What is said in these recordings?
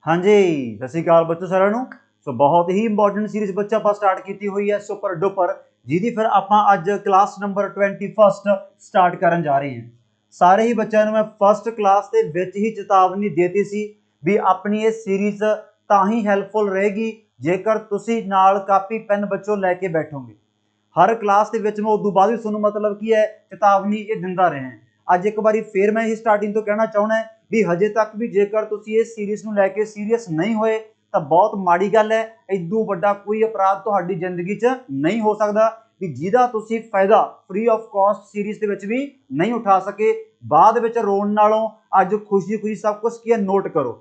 हाँ जी, सत श्री अकाल बच्चों सारिਆਂ ਨੂੰ। सो बहुत ही इंपॉर्टेंट सीरीज बच्चा ਆਪਾਂ स्टार्ट की हुई है सुपर डुपर, ਜਿਹਦੀ ਫਿਰ ਆਪਾਂ ਅੱਜ क्लास नंबर 21 स्टार्ट ਕਰਨ जा रहे हैं। ਸਾਰੇ ਹੀ ਬੱਚਿਆਂ ਨੂੰ ਮੈਂ फस्ट क्लास ਦੇ ਵਿੱਚ ਹੀ ਚੇਤਾਵਨੀ ਦੇਤੀ ਸੀ ਵੀ ਆਪਣੀ ਇਹ ਸੀਰੀਜ਼ ਤਾਂ ਹੀ ਹੈਲਪਫੁਲ ਰਹੇਗੀ ਜੇਕਰ ਤੁਸੀਂ ਨਾਲ ਕਾਪੀ ਪੈਨ ਬੱਚੋ ਲੈ ਕੇ ਬੈਠੋਗੇ। हर क्लास ਦੇ ਵਿੱਚ ਮੈਂ ਉਦੋਂ ਬਾਅਦ ਵੀ ਤੁਹਾਨੂੰ मतलब ਕੀ ਹੈ ਚੇਤਾਵਨੀ ਇਹ ਦਿੰਦਾ ਰਿਹਾ। ਅੱਜ ਇੱਕ ਵਾਰੀ ਫਿਰ ਮੈਂ ਇਹ ਸਟਾਰਟਿੰਗ ਤੋਂ ਕਹਿਣਾ ਚਾਹੁੰਦਾ भी हजे तक भी जेकर तुसी इस सीरीज नूं लैके सीरीयस नहीं होए तो बहुत माड़ी गल है। इदों वड्डा कोई अपराध तुहाडी जिंदगी च नहीं हो सकता भी जिहदा तुसी फायदा फ्री ऑफ कॉस्ट सीरीज दे विच भी नहीं उठा सके। बाद विच रोण नालों अज खुशी खुशी सब कुछ की नोट करो।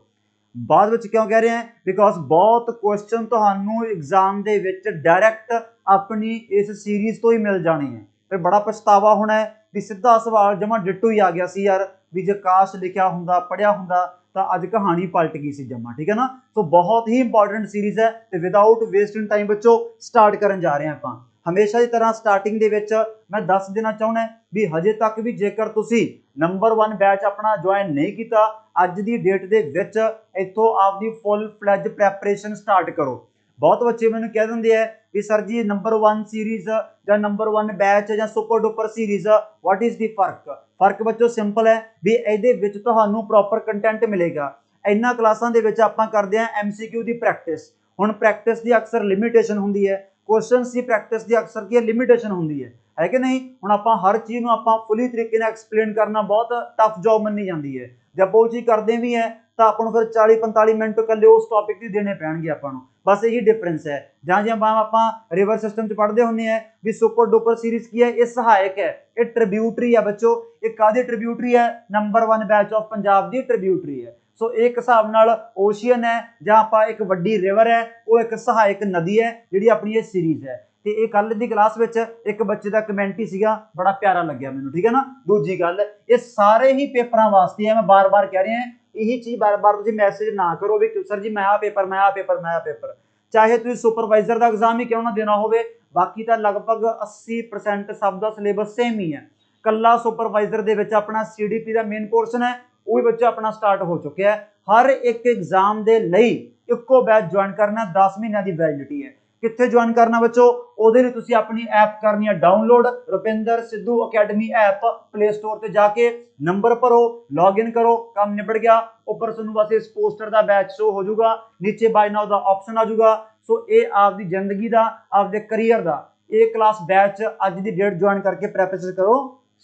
बाद विच क्यों कह रहे हैं बिकॉज बहुत क्वेश्चन तुहानूं एग्जाम दे विच डायरैक्ट अपनी इस सीरीज तो ही मिल जाने हैं। फिर बड़ा पछतावा होना है भी सीधा सवाल जमा डिट्टो ही आ गया सी यार भी जे काश लिखा हुंदा पढ़िया हुंदा तो अज कहानी पलट गई सी जमा। ठीक है ना। तो बहुत ही इंपॉर्टेंट सीरीज है तो विदाउट वेस्टिंग टाइम बच्चों स्टार्ट करन जा रहे हैं आपां। हमेशा की तरह स्टार्टिंग दे विच मैं दस देना चाहुंदा भी हजे तक भी जेकर तुसी नंबर 1 बैच अपना ज्वाइन नहीं किया अज दी डेट दे विच इत्थों आपदी फुल फ्लैज प्रैपरेशन स्टार्ट करो। बहुत बच्चे मैंने कह देंगे है कि सर जी नंबर 1 सीरीज या नंबर 1 बैच या super duper series what is the फर्क। फर्क बच्चों सिंपल है भी ਇਹਦੇ ਵਿੱਚ ਤੁਹਾਨੂੰ प्रॉपर कंटेंट मिलेगा। इन्हां क्लासां ਦੇ ਵਿੱਚ ਆਪਾਂ ਕਰਦੇ ਆਂ MCQ ਦੀ प्रैक्टिस। ਹੁਣ प्रैक्टिस ਦੀ अक्सर लिमिटेशन ਹੁੰਦੀ है, क्वेश्चंस ਦੀ प्रैक्टिस ਦੀ अक्सर की लिमिटेशन ਹੁੰਦੀ है कि नहीं। ਹੁਣ ਆਪਾਂ हर चीज़ ਨੂੰ ਆਪਾਂ फुली तरीके ਨਾਲ एक्सप्लेन करना बहुत टफ जॉब ਮੰਨੀ ਜਾਂਦੀ है। जब वो चीज़ करते भी है तो ਆਪਾਂ ਨੂੰ ਫਿਰ 40-45 ਮਿੰਟ ਇਕੱਲੇ ਉਸ ਟੌਪਿਕ ਦੀ ਦੇਣੇ ਪੈਣਗੇ ਆਪਾਂ ਨੂੰ। बस यही डिफरेंस है। ਜਾਂ ਜੇ ਆਪਾਂ रिवर सिस्टम च पढ़ते ਹੁੰਦੇ हैं भी सुपर डुपर सीरीज की है ये सहायक है, ये ट्रिब्यूटरी है बच्चों। ये कादी ट्रिब्यूटरी है नंबर 1 बैच ऑफ पंजाब की ट्रिब्यूटरी है। सो एक हिसाब नाल ओशियन है ਜਾਂ ਆਪਾਂ एक वड्डी रिवर है वो एक सहायक नदी है जिहड़ी अपनी ये सीरीज है। ਤੇ ਇਹ ਕੱਲ ਦੀ ਕਲਾਸ ਵਿੱਚ ਇੱਕ ਬੱਚੇ ਦਾ ਕਮੈਂਟ ਹੀ ਸੀਗਾ ਬੜਾ ਪਿਆਰਾ ਲੱਗਿਆ ਮੈਨੂੰ। ਠੀਕ ਹੈ ਨਾ। ਦੂਜੀ ਗੱਲ ਇਹ ਸਾਰੇ ਹੀ ਪੇਪਰਾਂ ਵਾਸਤੇ ਹੈ। ਮੈਂ ਬਾਰ-ਬਾਰ ਕਹਿ ਰਿਹਾ यही चीज़ बार बार तुम मैसेज ना करो भी सर जी मैं आ पेपर मैं आ पेपर मैं आ पेपर। चाहे तुम सुपरवाइजर का एग्जाम ही क्यों ना देना हो, बाकी तो लगभग 80% सब का सिलेबस सेम ही है। कला सुपरवाइजर दे विच अपना CDP का मेन पोर्शन है वो भी बच्चा अपना स्टार्ट हो चुका है। हर एक एग्जाम के लिए इको बैच ज्वाइन करना 10 महीनों की वैलिडिटी है। कित्थे ज्वाइन करना बच्चों ਉਹਦੇ ਲਈ ਤੁਸੀਂ ਆਪਣੀ ऐप करनी है download Rupinder Sidhu academy app play store ਤੇ जाके नंबर भरो लॉग इन करो काम निबड़ गया। ऊपर ਤੁਹਾਨੂੰ बस इस पोस्टर का बैच शो हो जाऊगा, नीचे बाय नाउ का ऑप्शन आ जाऊगा। सो ये आपकी जिंदगी का आपके करियर का ये क्लास बैच अज की डेट ज्वाइन करके प्रैक्टिस करो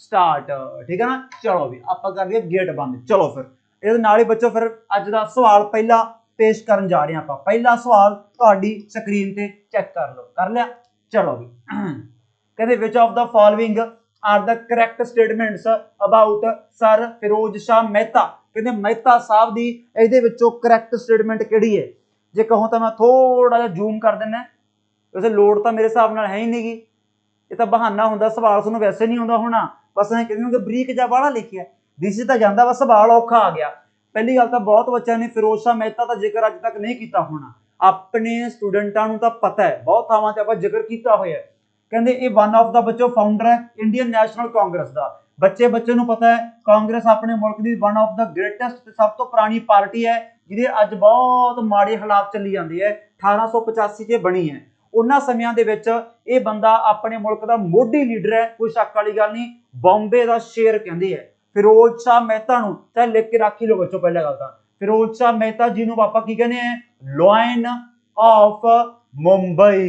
स्टार्ट। ठीक है ना। चलो भी आप कर दिए गेट बंद। चलो फिर ये नाल ही बच्चों फिर अज का सवाल पहला पेश करन जा रहे हैं आप। पहला सवाल तुहाडी स्क्रीन ते चेक कर लो, कर लिया। चलो भी कहते which of the following are the correct statements about sir Feroz Shah Mehta. कहते मेहता साहब दी इहदे विचों करैक्ट स्टेटमेंट किहड़ी है। जे कहो तो मैं थोड़ा जिहा जूम कर देना। वैसे लोड़ तो मेरे हिसाब नाल है ही नहीं गी, ये तो बहाना हुंदा सवाल तुहानूं वैसे नहीं आउंदा होना। बस ऐ कहंदे कि बरीक जा बाहला लिखिआ दिस तां जांदा बस सवाल औखा आ गया। पहली गल तो बहुत बच्चों ने फिरोज शाह मेहता का जिक्र अज तक नहीं किया होना। अपने स्टूडेंटां नूं तां पता है बहुत थावां ते आपां जिक्र किया होया है। कहंदे ये वन ऑफ द बच्चों फाउंडर है इंडियन नैशनल कांग्रेस का। बच्चे नूं पता है कांग्रेस अपने मुल्क की वन ऑफ द ग्रेटेस्ट सब तो पुरानी पार्टी है जिहदे अज बहुत माड़े हालात चली जांदे है। 1885 च बनी है। उन्हां समयां दे विच ये बंदा अपने मुल्क का मोढी लीडर है, कोई शक वाली गल नहीं। बॉम्बे का शेर कहंदे है फिरोज शाह मेहता नूं। चाहे लिख के रख ही लो बच्चों पहले गल तां फिरोज शाह मेहता जी नूं पापा की कहने हैं लॉयन ऑफ मुंबई।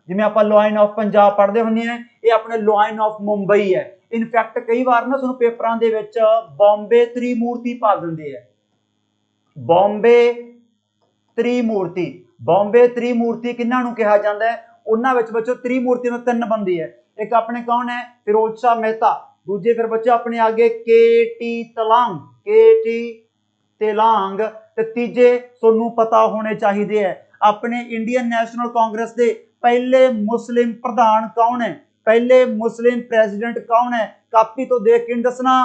जिवें आपां लॉयन ऑफ पंजाब पढ़ते हुंदे हैं ये अपने लॉयन ऑफ मुंबई है। इनफैक्ट कई बार ना तुहानूं पेपरां दे विच बॉम्बे त्रिमूर्ति पा दिंदे है। बॉम्बे त्रिमूर्ति, बॉम्बे त्रिमूर्ति किन्हां नूं कहा जांदा है। उन्हां विच बच्चों त्रिमूर्ति में 3 बंदे है। एक अपने कौन है फिरोज शाह मेहता, दूजे फिर बच्चों अपने आगे KT तलांग, KT तेलांग, ते तीजे सोनू पता होने चाहिए है अपने इंडियन नेशनल कांग्रेस के पहले मुस्लिम प्रधान कौन है, पहले मुस्लिम प्रेसिडेंट कौन है। कापी तो देख के दसना,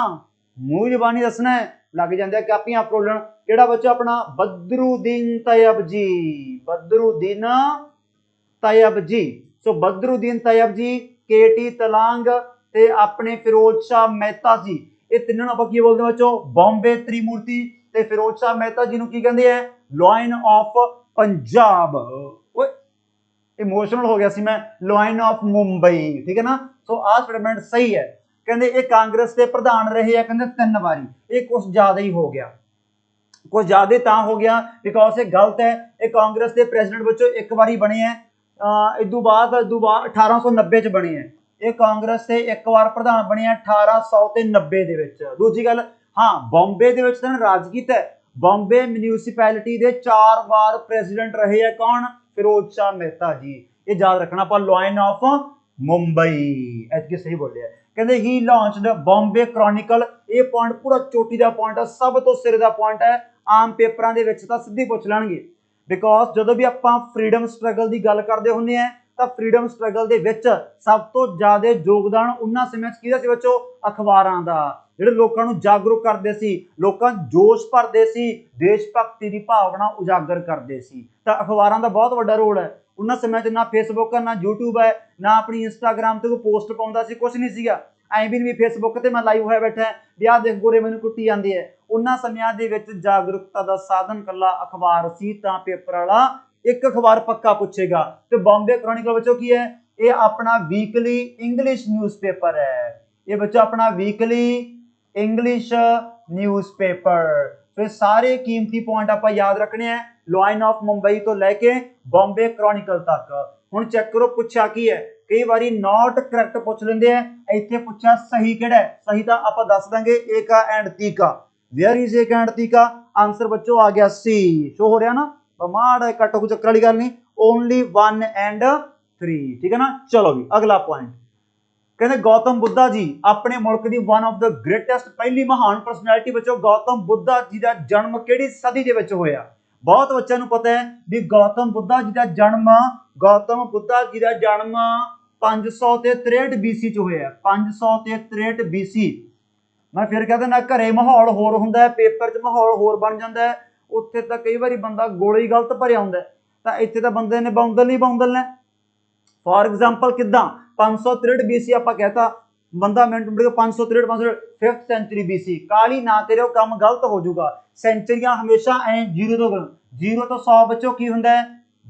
मूंह जबानी दसना है। लग जाते कापियां फरोलन। केड़ा बच्चा अपना बदरुद्दीन तैयब जी, बदरुद्दीन तैयब जी। सो बदरुद्दीन तैयब जी, KT तलांग ते अपने फिरोज शाह मेहता जी। ये तीनों आप की बोलते बच्चों बॉम्बे त्रिमूर्ति ते फिरोज शाह मेहता जी नूं की कहंदे हैं लाइन ऑफ पंजाब, इमोशनल हो गया सी मैं, लाइन ऑफ मुंबई, ठीक है ना। सो आ स्टेटमेंट सही है। कहते ये कांग्रेस के प्रधान रहे हैं कहते 3 बारी, ये कुछ ज्यादा ही हो गया, कुछ ज्यादा ता हो गया बिकॉज ये गलत है। ये कांग्रेस के प्रेसिडेंट बच्चों एक बारी बने हैं, इदू बाद 1890 च बने हैं। ये कांग्रेस से एक बार प्रधान बने 1890 ਦੇ ਵਿੱਚ। दूजी गल हाँ बॉम्बे ਦੇ ਵਿੱਚ ਤਾਂ ਰਾਜ ਕੀਤਾ ਹੈ। बॉम्बे म्यूनिसिपैलिटी ਦੇ 4 बार प्रेसिडेंट रहे हैं कौन, फिरोज शाह मेहता जी। ये याद रखना पर लाइन ऑफ मुंबई ऐतकी सही बोले। कहते ही लॉन्च्ड बॉम्बे क्रॉनिकल, ये पॉइंट पूरा चोटी का पॉइंट है, सब तो सिरे का पॉइंट है। आम पेपरों के ਵਿੱਚ ਤਾਂ ਸਿੱਧੀ ਪੁੱਛ ਲੈਣਗੇ ਬਿਕੋਜ਼ ਜਦੋਂ ਵੀ ਆਪਾਂ ਫਰੀडम ਸਟਰਗਲ ਦੀ ਗੱਲ ਕਰਦੇ ਹੁੰਦੇ ਆ ਤਾਂ ਫਰੀडम ਸਟਰਗਲ ਦੇ ਵਿੱਚ ਸਭ ਤੋਂ ਜ਼ਿਆਦਾ ਯੋਗਦਾਨ ਉਹਨਾਂ ਸਮੇਂ 'ਚ ਕਿਹਦਾ ਸੀ ਬੱਚੋ, ਅਖਬਾਰਾਂ ਦਾ। ਜਿਹੜੇ ਲੋਕਾਂ ਨੂੰ ਜਾਗਰੂਕ ਕਰਦੇ ਸੀ, ਲੋਕਾਂ ਜੋਸ਼ ਭਰਦੇ ਸੀ, ਦੇਸ਼ ਭਗਤੀ ਦੀ ਭਾਵਨਾ ਉਜਾਗਰ ਕਰਦੇ ਸੀ, ਤਾਂ ਅਖਬਾਰਾਂ ਦਾ ਬਹੁਤ ਵੱਡਾ ਰੋਲ ਹੈ। ਉਹਨਾਂ ਸਮੇਂ 'ਚ ਨਾ ਫੇਸਬੁੱਕ ਹੈ, ਨਾ YouTube ਹੈ, ਨਾ ਆਪਣੀ ਇੰਸਟਾਗ੍ਰਾਮ ਤੇ ਕੋਈ ਪੋਸਟ ਪਾਉਂਦਾ ਸੀ, ਕੁਛ ਨਹੀਂ ਸੀਗਾ। ਐਂ ਵੀ ਨਹੀਂ ਫੇਸਬੁੱਕ ਤੇ ਮੈਂ ਲਾਈਵ ਹੋਇਆ ਬੈਠਾ ਵੀ ਆਹ ਦੇਖ ਗੋਰੇ ਮੈਨੂੰ ਕੁੱਟੀ ਜਾਂਦੇ ਹੈ। ਉਹਨਾਂ ਸਮਿਆਂ ਦੇ ਵਿੱਚ ਜਾਗਰੂਕਤਾ ਦਾ ਸਾਧਨ ਕੱਲਾ ਅਖਬਾਰ ਸੀ, ਤਾਂ ਪੇਪਰ ਵਾਲਾ ਇੱਕ ਅਖਬਾਰ ਪੱਕਾ ਪੁੱਛੇਗਾ। ਤੇ ਬੰਬੇ ਕ੍ਰੋਨਿਕਲ ਬੱਚੋ ਕੀ ਹੈ, ਇਹ ਆਪਣਾ ਵੀਕਲੀ ਇੰਗਲਿਸ਼ ਨਿਊਜ਼ਪੇਪਰ ਹੈ। ਇਹ ਬੱਚਾ ਆਪਣਾ ਵੀਕਲੀ ਇੰਗਲਿਸ਼ ਨਿਊਜ਼ਪੇपर। तो सारे कीमती पॉइंट आप याद रखने हैं लाइन ऑफ मुंबई तो लेके बॉम्बे क्रॉनिकल तक। हुण चेक करो पूछा की है, कई बारी नॉट करैक्ट पूछ लेंदे हैं, इत्थे पूछा सही किहड़ा है। सही तो आप दस देंगे ए का एंड ती का। वेयर इज ए का एंड ती का, आंसर बच्चों आ गया सी। शो हो रहा ना, माड़ा कट कोई चक्कर वाली गल नहीं, ओनली 1 and 3, ठीक है ना। चलो भी अगला पॉइंट, कहते गौतम बुद्धा जी अपने मुल्क की वन ऑफ द ग्रेटेस्ट पहली महान परसनैलिटी बच्चों गौतम बुद्धा जी का जन्म किहड़ी सदी दे विच होया। बहुत बच्चों को पता है भी गौतम बुद्धा जी का जन्म 563 BC च होया। 563 BC। मैं फिर कहता ना घरे माहौल होर हुंदा है, पेपर च माहौल होर बन जाता है, उत्थे तां कई बारी बंदा गोली गलत भरिया हुंदा है, तां इत्थे तां बंदे ने बाउंदल नहीं बाउंदल ने। फॉर एग्जाम्पल किदा 563 BC आप कहता बंदा मिनट 563 5th सेंचुरी BC, काली ना करो काम गलत हो जाऊगा। सेंचुरियां हमेशा ऐ 0 तो 100 बच्चों की हुंदा है,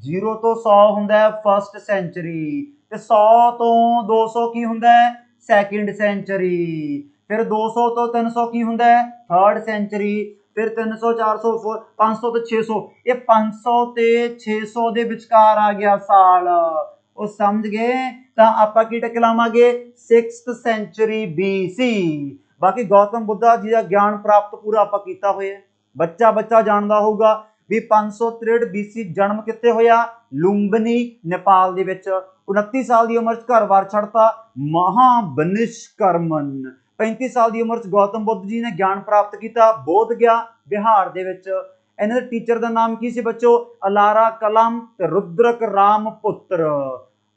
0 तो 100 हुंदा है फर्स्ट सेंचुरी, ते 100 तो 200 की हुंदा है सैकेंड सेंचुरी, फिर 200 तो 300 की हुंदा है थर्ड सेंचुरी, फिर 300 400 500 तो 600। ये 500 ते 600 दे विचकार आ गया साल, ਉਹ ਸਮਝ ਗਏ। ਤਾਂ ਆਪਾਂ ਕੀ ਟਿਕ ਲਾਵਾਂਗੇ 6th सेंचुरी BC। ਬਾਕੀ ਗੌਤਮ ਬੁੱਧਾ ਜੀ ਦਾ ਗਿਆਨ ਪ੍ਰਾਪਤ ਪੂਰਾ ਆਪਾਂ ਕੀਤਾ ਹੋਇਆ। ਬੱਚਾ ਜਾਣਦਾ ਹੋਊਗਾ ਵੀ 563 BC ਜਨਮ ਕਿੱਥੇ ਹੋਇਆ, ਲੁੰਬਨੀ नेपाल ਦੇ ਵਿੱਚ। 29 ਸਾਲ ਦੀ ਉਮਰ 'ਚ ਘਰ-ਬਾਰ ਛੱਡਤਾ, ਮਹਾਬਨਿਸ਼ਕਰਮਨ। 35 ਸਾਲ ਦੀ ਉਮਰ 'ਚ ਗੌਤਮ ਬੁੱਧ ਜੀ ਨੇ ਗਿਆਨ ਪ੍ਰਾਪਤ ਕੀਤਾ ਬੋਧ ਗਿਆ ਬਿਹਾਰ ਦੇ ਵਿੱਚ। ਇਹਨਾਂ ਦੇ ਟੀਚਰ ਦਾ ਨਾਮ ਕੀ ਸੀ ਬੱਚੋ, ਅਲਾਰਾ ਕਲਮ ਤੇ ਰੁਦਰਕ ਰਾਮ ਪੁੱਤਰ।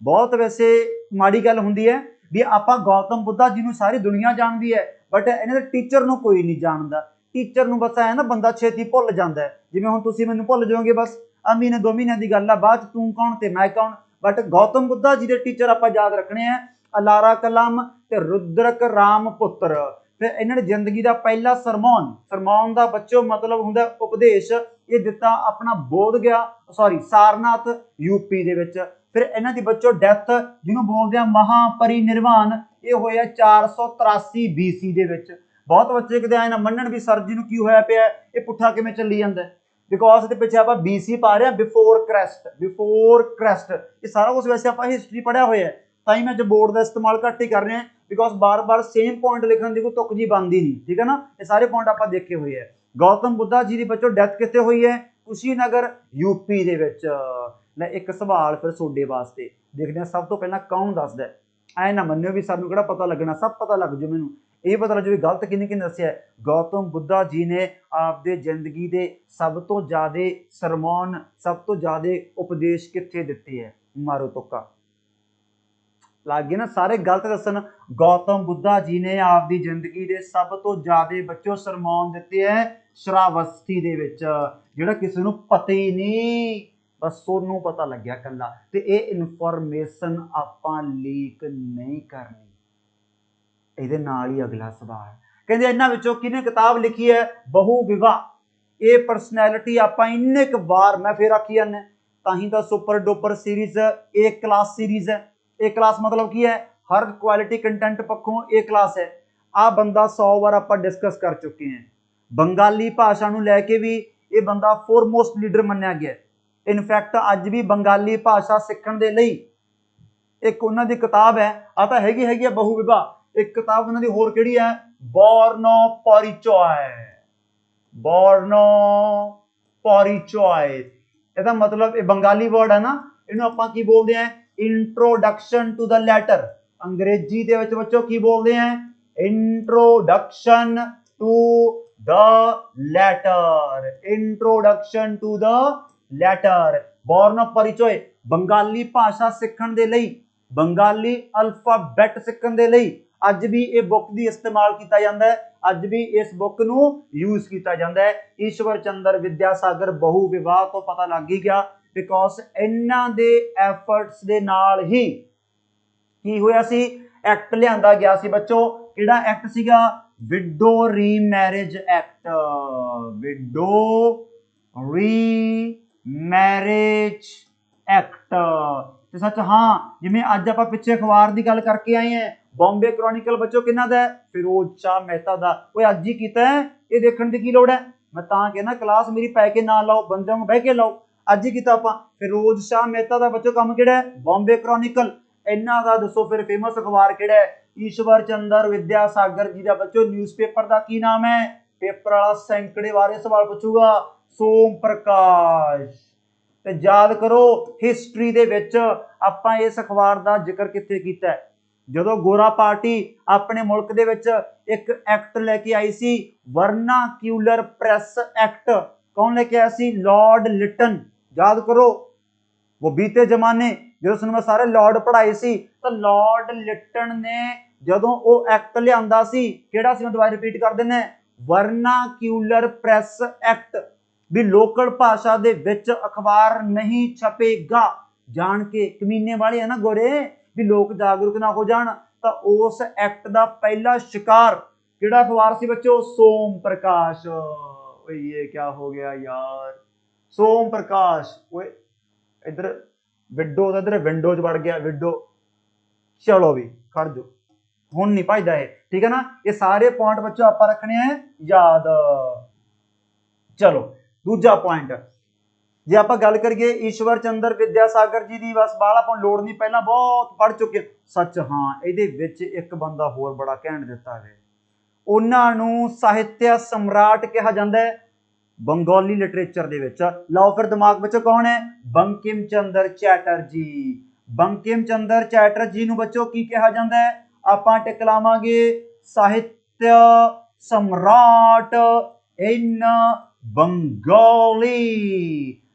ਬਹੁਤ ਵੈਸੇ ਮਾੜੀ ਗੱਲ ਹੁੰਦੀ ਹੈ ਵੀ ਆਪਾਂ ਗੌਤਮ ਬੁੱਧਾ ਜੀ ਨੂੰ ਸਾਰੀ ਦੁਨੀਆ ਜਾਣਦੀ ਹੈ, ਬਟ ਇਹਨਾਂ ਦੇ ਟੀਚਰ ਨੂੰ ਕੋਈ ਨਹੀਂ ਜਾਣਦਾ। ਟੀਚਰ ਨੂੰ ਬਸ ਐ ਨਾ ਬੰਦਾ ਛੇਤੀ ਭੁੱਲ ਜਾਂਦਾ ਹੈ, ਜਿਵੇਂ ਹੁਣ ਤੁਸੀਂ ਮੈਨੂੰ ਭੁੱਲ ਜਾਓਗੇ ਬਸ ਮਹੀਨੇ 2 ਮਹੀਨਿਆਂ ਦੀ ਗੱਲ ਆ, ਬਾਅਦ 'ਚ ਤੂੰ ਕੌਣ ਤੇ ਮੈਂ ਕੌਣ। ਬਟ ਗੌਤਮ ਬੁੱਧਾ ਜੀ ਦੇ ਟੀਚਰ ਆਪਾਂ ਯਾਦ ਰੱਖਣੇ ਆ ਅਲਾਰਾ ਕਲਮ ਤੇ ਰੁਦਰਕ ਰਾਮ ਪੁੱਤਰ। ਫਿਰ ਇਹਨਾਂ ਦੀ ਜ਼ਿੰਦਗੀ ਦਾ ਪਹਿਲਾ ਸਰਮੌਨ ਦਾ ਬੱਚੋ ਮਤਲਬ ਹੁੰਦਾ ਉਪਦੇਸ਼। ਇਹ ਦਿੱਤਾ ਆਪਣਾ ਬੋਧ ਗਿਆ ਸਾਰਨਾਥ यूपी ਦੇ ਵਿੱਚ। ਫਿਰ ਇਹਨਾਂ ਦੀ ਬੱਚੋ ਡੈਥ ਜਿਹਨੂੰ ਬੋਲਦੇ ਆ ਮਹਾਪਰਿਨਿਰਵਾਣ, ਇਹ ਹੋਇਆ 483 BC ਦੇ ਵਿੱਚ। ਬਹੁਤ ਬੱਚੇ ਕਿਤੇ ਆਏ ਨਾ ਮੰਨਣ ਵੀ ਸਰ ਜੀ ਨੂੰ ਕੀ ਹੋਇਆ ਪਿਆ, ਇਹ ਪੁੱਠਾ ਕਿਵੇਂ ਚੱਲੀ ਜਾਂਦਾ, ਬਿਕੋਜ਼ ਇਹਦੇ ਪਿੱਛੇ ਆਪਾਂ BC ਪਾ ਰਹੇ ਹਾਂ ਬਿਫੋਰ ਕ੍ਰੈਸਟ। ਇਹ ਸਾਰਾ ਕੁਝ ਵੈਸੇ ਆਪਾਂ ਹਿਸਟਰੀ ਪੜ੍ਹਿਆ ਹੋਇਆ, ਤਾਂ ਹੀ ਮੈਂ ਅੱਜ ਬੋਰਡ ਦਾ ਇਸਤੇਮਾਲ ਘੱਟ ਹੀ ਕਰ ਰਿਹਾ ਬਿਕੋਜ਼ ਬਾਰ-ਬਾਰ ਸੇਮ ਪੁਆਇੰਟ ਲਿਖਣ ਦੀ ਕੋਈ ਤੁਕ ਜੀ ਬਣਦੀ ਨਹੀਂ, ਠੀਕ ਹੈ ਨਾ। ਇਹ ਸਾਰੇ ਪੁਆਇੰਟ ਆਪਾਂ ਦੇਖੇ ਹੋਏ ਆ। ਗੌਤਮ ਬੁੱਧਾ ਜੀ ਦੀ ਬੱਚੋ ਡੈਥ ਕਿੱਥੇ ਹੋਈ ਹੈ, ਕੁਸ਼ੀਨਗਰ UP ਦੇ ਵਿੱਚ। ਲੈ ਇੱਕ ਸਵਾਲ ਫਿਰ ਤੁਹਾਡੇ ਵਾਸਤੇ ਦੇਖਦੇ ਹਾਂ, ਸਭ ਤੋਂ ਪਹਿਲਾਂ ਕੌਣ ਦੱਸਦਾ। ਐ ਨਾ ਮੰਨਿਓ ਵੀ ਸਾਨੂੰ ਕਿਹੜਾ ਪਤਾ ਲੱਗਣਾ, ਸਭ ਪਤਾ ਲੱਗ ਜੂ ਮੈਨੂੰ। ਇਹ ਪਤਾ ਲੱਗ ਜੂ ਵੀ ਗਲਤ ਕਿਹਨੇ ਦੱਸਿਆ। ਗੌਤਮ ਬੁੱਧਾ ਜੀ ਨੇ ਆਪਦੇ ਜ਼ਿੰਦਗੀ ਦੇ ਸਭ ਤੋਂ ਜ਼ਿਆਦਾ ਸਰਮੌਨ, ਸਭ ਤੋਂ ਜ਼ਿਆਦਾ ਉਪਦੇਸ਼ ਕਿੱਥੇ ਦਿੱਤੇ ਹੈ, ਮਾਰੋ ਤੁੱਕਾ। ਲੱਗ ਗਏ ਨਾ ਸਾਰੇ ਗਲਤ ਦੱਸਣ। ਗੌਤਮ ਬੁੱਧਾ ਜੀ ਨੇ ਆਪਦੀ ਜ਼ਿੰਦਗੀ ਦੇ ਸਭ ਤੋਂ ਜ਼ਿਆਦਾ ਬੱਚੋ ਸਰਮੌਨ ਦਿੱਤੇ ਹੈ ਸ਼ਰਾਵਸਤੀ ਦੇ ਵਿੱਚ, ਜਿਹੜਾ ਕਿਸੇ ਨੂੰ ਪਤਾ ਹੀ ਨਹੀਂ, ਬਸ ਸੋਨੂੰ ਪਤਾ ਲੱਗਿਆ ਕੱਲਾ। ਤੇ ਇਹ ਇਨਫੋਰਮੇਸ਼ਨ ਆਪਾਂ ਲੀਕ ਨਹੀਂ ਕਰਨੀ। ਇਹਦੇ ਨਾਲ ਹੀ ਅਗਲਾ ਸਵਾਲ ਕਹਿੰਦੇ ਇਹਨਾਂ ਵਿੱਚੋਂ ਕਿਹਨੇ ਕਿਤਾਬ ਲਿਖੀ ਹੈ ਬਹੁ ਵਿਵਾਹ। ये परसनैलिटी आप इन्ने क बार मैं फिर आखी जाना ताही तो super duper series A class series है। ए क्लास मतलब की है हर क्वालिटी कंटेंट पक्षों ए क्लास है। आ बंदा 100 बार आप डिस्कस कर चुके हैं। बंगाली भाषा नूं लैके भी ये बंदा फोरमोस्ट लीडर मन्निया गया। इनफैक्ट अज भी बंगाली भाषा सीखण दे लई एक उन्हां दी किताब है आ तां हैगी बहु विवाह एक किताब उन्हां दी होर किहड़ी है बॉर्नो परिचय। बॉर्नो परिचय ਇਹਦਾ मतलब ਇਹ बंगाली वर्ड है ना ਇਹਨੂੰ ਆਪਾਂ ਕੀ ਬੋਲਦੇ ਆ इंट्रोडक्शन टू द लैटर। अंग्रेजी ਦੇ ਵਿੱਚ ਬੱਚੋ ਕੀ ਬੋਲਦੇ ਆ introduction to the letter. Introduction to the letter बॉर्नो परिचय बंगाली भाषा सीखण दे लई बंगाली अल्फाबैट सीखण दे लई अज भी ये बुक दी इस्तेमाल किया जाता है। अज भी इस बुक नूं यूज किया जाता है। ईश्वर चंद्र विद्यासागर बहु विवाह तो पता लग ही गया बिकॉज इन्हां दे एफर्ट्स दे नाल ही की होया सी एक्ट लिआंदा गया सी बच्चों। किहड़ा एक्ट सीगा window remarriage act. Window remarriage act ते सच हाँ जिवें अज आपां पिछे अखबार की गल करके आए हैं बॉम्बे क्रॉनिकल बच्चों किन्ना दा फिरोज शाह मेहता दा ओए अज ही कीता है ये देखण दी की लोड़ है। मैं तां कहना क्लास मेरी पै के ना लाओ बंदे नूं बह के लाओ अज ही कीता आपां फिरोज शाह मेहता दा बच्चों काम किहड़ा है बॉम्बे क्रॉनिकल। इन्हां दा दसो फिर फेमस अखबार किहड़ा है ईश्वर चंद्र विद्यासागर जी दा बच्चों न्यूज़पेपर दा की नाम है पेपर वाला सैंकड़े बारे सवाल पूछूगा सोम प्रकाश। ते याद करो हिस्टरी दे विच आपां इस अखबार दा जिक्र कित्थे कीता है जदों गोरा पार्टी अपने मुल्क दे विच एक एक्ट लेके आई सी वर्नाक्यूलर प्रेस एक्ट। कौन लेके आया सी लॉर्ड लिटन। याद करो वो बीते जमाने जो मैं सारे लॉर्ड पढ़ाए सी तो लॉर्ड लिटन ने जदों वो एक्ट लिआंदा सी किहड़ा सी मैं दोबारा रिपीट कर देना वर्नाक्यूलर प्रेस एक्ट भी लोकल भाषा दे विच अखबार नहीं छपेगा। जान के कमीने वाले है ना गोरे भी लोग जागरूक ना हो जान तो उस एक्ट दा पहला शिकार किहड़ा अखबार सी बच्चों सोम प्रकाश। ये क्या हो गया यार सोम प्रकाश ओए इधर विडो इधर विंडो च वड़ गया विडो। चलो भी खड़ जो हुण नहीं भजदा है ठीक है ना। ये सारे पॉइंट बच्चों आप रखने हैं याद। चलो दूजा पॉइंट जे आप गल करिए ईश्वर चंद्र विद्यासागर जी की बस बाल आप लोड़ नहीं पहला बहुत पढ़ चुके सच हाँ ये एक बंदा होर बड़ा कहण दिता है उन्होंने साहित्य सम्राट कहा जाता है बंगाली लिटरेचर दे विच। लाओ फिर दिमाग बच्चों कौन है बंकिम चंद्र चैटर्जी। बंकिम चंद्र चैटर्जी नूं बच्चों की कहा जाता है आपां टिक लावांगे साहित्य सम्राट इन बंगाली।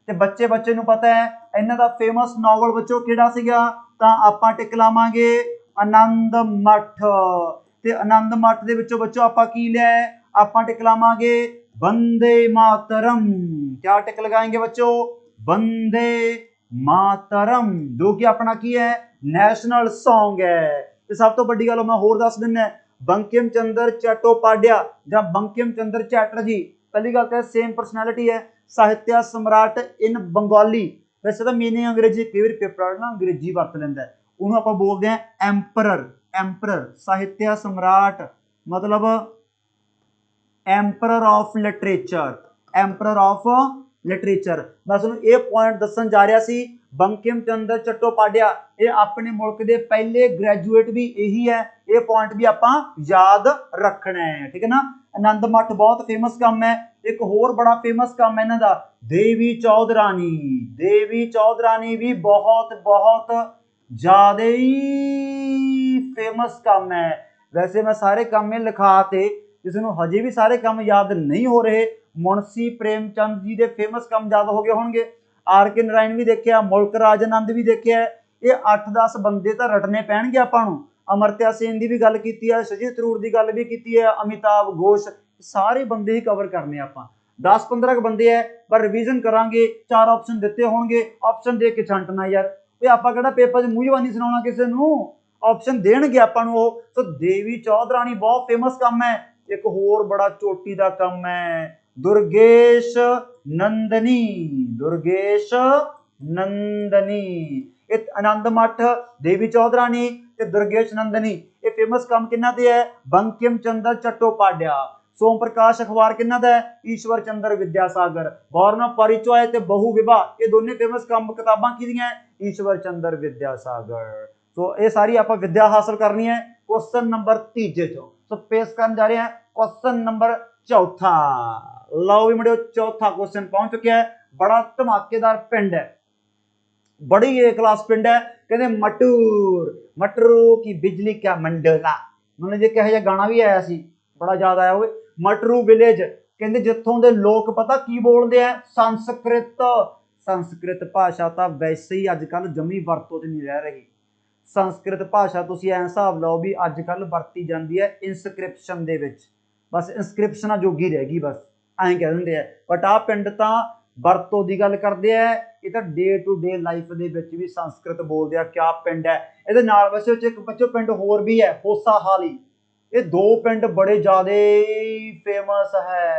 ते बच्चे बच्चे नूं पता है इन्हां दा फेमस नॉवल बच्चों किहड़ा सीगा तां आपां टिक लावांगे आनंद मठ। ते आनंद मठ दे विचों बच्चों आपां की लिया है आपां टिक लावांगे वंदे मातरम। क्या टिक लगाएंगे बच्चों वंदे मातरम जो कि अपना की है नेशनल सॉन्ग है। ते सब तो बड़ी गल मैं होर दस दिना बंकिम चंद्र चट्टोपाध्याय या बंकिम चंद्र चैटर्जी पहली गल तो सेम परसनैलिटी है साहित्य सम्राट इन बंगाली। वैसे तो मीनिंग अंग्रेजी कई बार पेपर ना अंग्रेजी वरत लेंदा है उन्होंने आप बोलते हैं एंपरर। एंपरर साहित्य सम्राट मतलब एंपरर ऑफ लिटरेचर। एंपरर ऑफ लिटरेचर मैं तुहानूं ये पॉइंट दसन जा रहा सी बंकिम चंद्र चट्टोपाध्याय ये अपने मुल्क के पहले ग्रैजुएट भी यही है। ये पॉइंट भी आपां याद रखना है ठीक है ना। आनंद मठ बहुत फेमस काम है। एक होर बड़ा फेमस काम है इन्हां दा देवी चौधरानी। देवी चौधरानी भी बहुत बहुत ज्यादा ही फेमस काम है। वैसे मैं सारे काम में लिखाते जिसनों हजे भी सारे काम याद नहीं हो रहे मुंशी प्रेमचंद जी के फेमस काम याद हो गए होंगे। आर के नारायण भी देखिया मुल्क राज आनंद भी देखिया ये 8-10 बंदे तो रटने पैणगे आपां नूं। अमर्त्या सेन की भी गल की है शशि थरूर की गल भी की है अमिताभ घोष सारे बंदे ही कवर करने आपां 10-15 बंदे है पर रिवीजन करांगे 4 ऑप्शन दिते होंगे ऑप्शन दे के छंटना यार ये आपां किहड़ा पेपर मूंह जवानी सुनाउणा किसे नूं ऑप्शन देणगे आपां नूं। तो देवी चौधरानी बहुत फेमस काम है। एक होर बड़ा चोटी का काम है दुर्गेश नंदनी, दुर्गेश नंदनी। ਇਹ आनंद मठ, देवी चौधरानी ते दुर्गेश नंदनी ये फेमस काम किन्ना ते है? बंकिम चंद्र चट्टोपाध्याय। सोम प्रकाश अखबार किन्ना दा है? ईश्वर चंद्र विद्यासागर। वर्ण परिचय ते बहु विवाह ये दोनों फेमस काम किताबां किहदियां? ईश्वर चंद्र विद्यासागर। तो ये सारी आप विद्या हासिल करनी है क्वेश्चन नंबर 3 चो। सो पेश करने जा रहे हैं क्वेश्चन नंबर 4। लो भी मुड़ियो, चौथा क्वेश्चन पहुंच चुका है। बड़ा धमाकेदार पिंड है, बड़ी ए क्लास पिंड है। कहते मटूर, मटरू की बिजली क्या मंडला। मैंने जो कहा गाना भी आया सी, बड़ा याद आया हुए। मटरू विलेज कहते जिथों के लोग पता की बोलते हैं? संस्कृत। संस्कृत भाषा तो वैसे ही अजकल जमी वरतों च नहीं रह रही। संस्कृत भाषा तुसीं ऐ हिसाब लाओ भी अजकल वरती जाती है इंस्क्रिप्शन दे विच, बस इंस्क्रिप्शना जोगी रह गई, बस ऐं कह देंगे। बट आ पिंड तो वरतों की गल करते हैं, ये तो डे टू डे लाइफ दे विच भी संस्कृत बोलते हैं। क्या पिंड है ये नाल वैसे एक बच्चों पिंड होर भी है होसा हाली। ये दो पिंड बड़े ज्यादा फेमस है।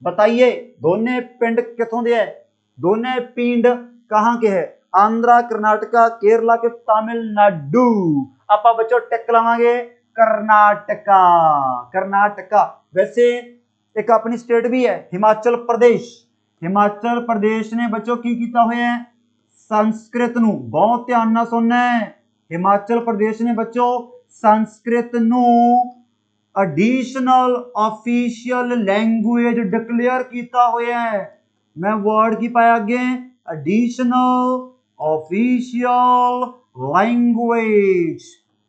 बताइए दोने पिंड कितों दे है? दोने पिंड कहाँ के है? आंध्रा, कर्नाटका, केरला के तमिलनाडु। आप बच्चों टिक लवांगे कर्नाटका, कर्नाटका। वैसे एक अपनी स्टेट भी है हिमाचल प्रदेश। हिमाचल प्रदेश ने बच्चों की कीता होया है? संस्कृत नू, बहुत ध्यान ना सुनना है, हिमाचल प्रदेश ने बच्चों संस्कृत नू एडिशनल ऑफिशियल लैंग्वेज डिक्लेयर कीता होया है। मैं वर्ड की पाया अगे, additional official language,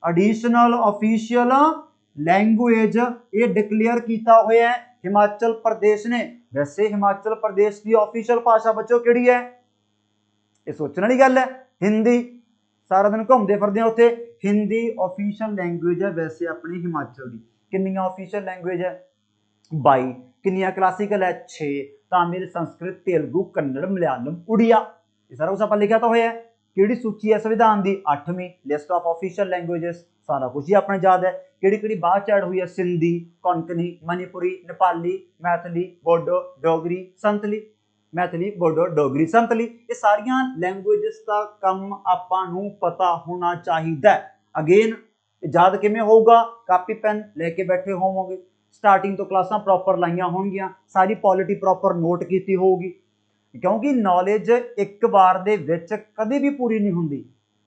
additional official language ये डिक्लेयर किया हुआ है हिमाचल प्रदेश ने। वैसे हिमाचल प्रदेश की ऑफिशियल भाषा बच्चों केड़ी है? ये सोचने वाली गल है। हिंदी, सारा दिन घूमते फिरते हैं उत्थे। हिंदी ऑफिशियल लैंग्वेज है वैसे अपनी हिमाचल की। कितनी ऑफिशियल लैंग्वेज है? 22। कितनी क्लासिकल है? 6। तमिल, संस्कृत, तेलुगु, कन्नड़, मलयालम, उड़िया, ये सारा कुछ आप लिखा तो है। किहड़ी सूची है संविधान की? 8वीं लिस्ट ऑफ ऑफिशियल लैंग्वेजेस। सारा कुछ ही अपने याद है। किहड़ी बाद च ऐड हुई है? सिंधी, कोंकणी, मणिपुरी, नेपाली, मैथिली, बोडो, डोगरी, संतली। मैथिली, बोडो, डोगरी, संतली, ये सारिया लैंग्वेजेस का कम आपां नूं पता होना चाहिए। अगेन याद किवें होगा? कापी पेन लेके बैठे होवोगे, स्टार्टिंग तो क्लासां प्रॉपर लाइया होणगियां, सारी पॉलिटी प्रॉपर नोट की होगी, क्योंकि नॉलेज एक बार दे विच कदे भी पूरी नहीं होंदी।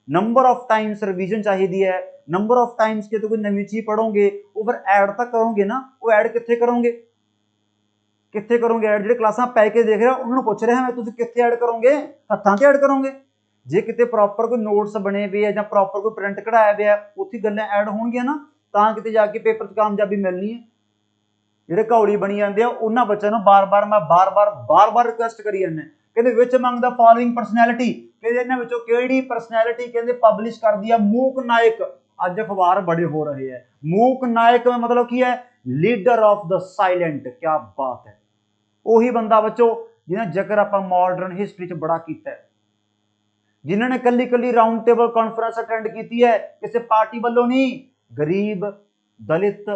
नंबर ऑफ टाइम्स रिवीजन चाहिए है। नंबर ऑफ टाइम्स के तो कोई नवी चीज पढ़ोगे वो फिर ऐड तक करोगे ना, वो ऐड कित्थे करोगे? कित्थे करोगे ऐड? जिहड़े क्लासां पै के देख रहे हो उन्होंने पूछ रहे हैं तुसीं कित्थे ऐड करोगे? हत्थां ते ऐड करोगे? जे किते प्रॉपर कोई नोट्स बने हुए है जां प्रॉपर कोई प्रिंट कढ़ाया हुआ है उत्थे गल्लां ऐड होणगियां ना, तां किते जाके पेपर च कामयाबी मिलनी है। ਜਿਹੜੇ ਘੌਲੀ ਬਣੀ ਜਾਂਦੇ ਆ ਉਹਨਾਂ ਬੱਚਿਆਂ ਨੂੰ ਬਾਰ-ਬਾਰ ਰਿਕੁਐਸਟ ਕਰੀ ਜਾਂਦੇ ਕਹਿੰਦੇ ਵਿਚ ਅਮੰਗ ਦਾ ਫਾਲੋਇੰਗ ਪਰਸਨੈਲਿਟੀ, ਕਹਿੰਦੇ ਇਹਨਾਂ ਵਿੱਚੋਂ ਕਿਹੜੀ ਪਰਸਨੈਲਿਟੀ ਕਹਿੰਦੇ ਪਬਲਿਸ਼ ਕਰਦੀ ਆ ਮੂਕ ਨਾਇਕ। ਅੱਜ ਅਖਬਾਰ ਬੜੇ ਹੋ ਰਹੇ ਹੈ। ਮੂਕ ਨਾਇਕ मतलब ਕੀ ਹੈ? Leader of the silent. क्या बात है। ਉਹੀ ਬੰਦਾ ਬੱਚੋ ਜਿਹਨਾਂ ਜ਼ਿਕਰ ਆਪਾਂ ਮਾਡਰਨ ਹਿਸਟਰੀ ਚ ਬੜਾ ਕੀਤਾ ਹੈ, ਜਿਨ੍ਹਾਂ ਨੇ ਕੱਲੀ ਰਾਉਂਡ ਟੇਬਲ ਕਾਨਫਰੰਸ ਅਟੈਂਡ ਕੀਤੀ ਹੈ ਕਿਸੇ ਪਾਰਟੀ ਵੱਲੋਂ नहीं, गरीब दलित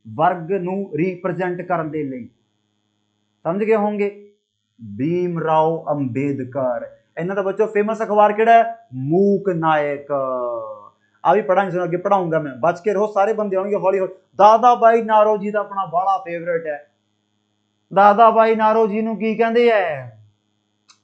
वर्ग नूं रिप्रजेंट करने दे लई। समझ गए होंगे? भीम राव अंबेडकर। इन्हां दा बच्चों फेमस अखबार किहड़ा है? मूक नायक। आ भी पढ़ांगे, अगे पढ़ाऊंगा मैं, बच के रहो, सारे बंदे आउणगे हौली हौली। दादा भाई नारोजी दा अपना बड़ा फेवरेट है। दादा भाई नारोजी नूं की कहंदे है?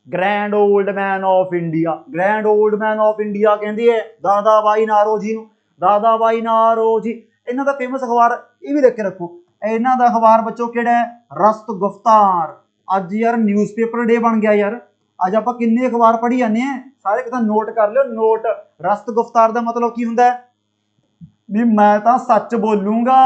Grand old man of India. Grand old man of India कहंदे है दादा भाई नारोजी नूं। दादा भाई नारोजी इन्हां दा फेमस अखबार ये भी लिख के रखो। इन्हां दा अखबार बच्चों किहड़ा है? रस्त गुफ्तार। अज यार न्यूज़पेपर डे बन गया यार। अज आपां किन्ने अखबार पढ़ी जाने हैं, सारे कितां नोट कर लियो। नोट रस्त गुफ्तार दा मतलब की हुंदा है? भी मैं तां सच बोलूंगा।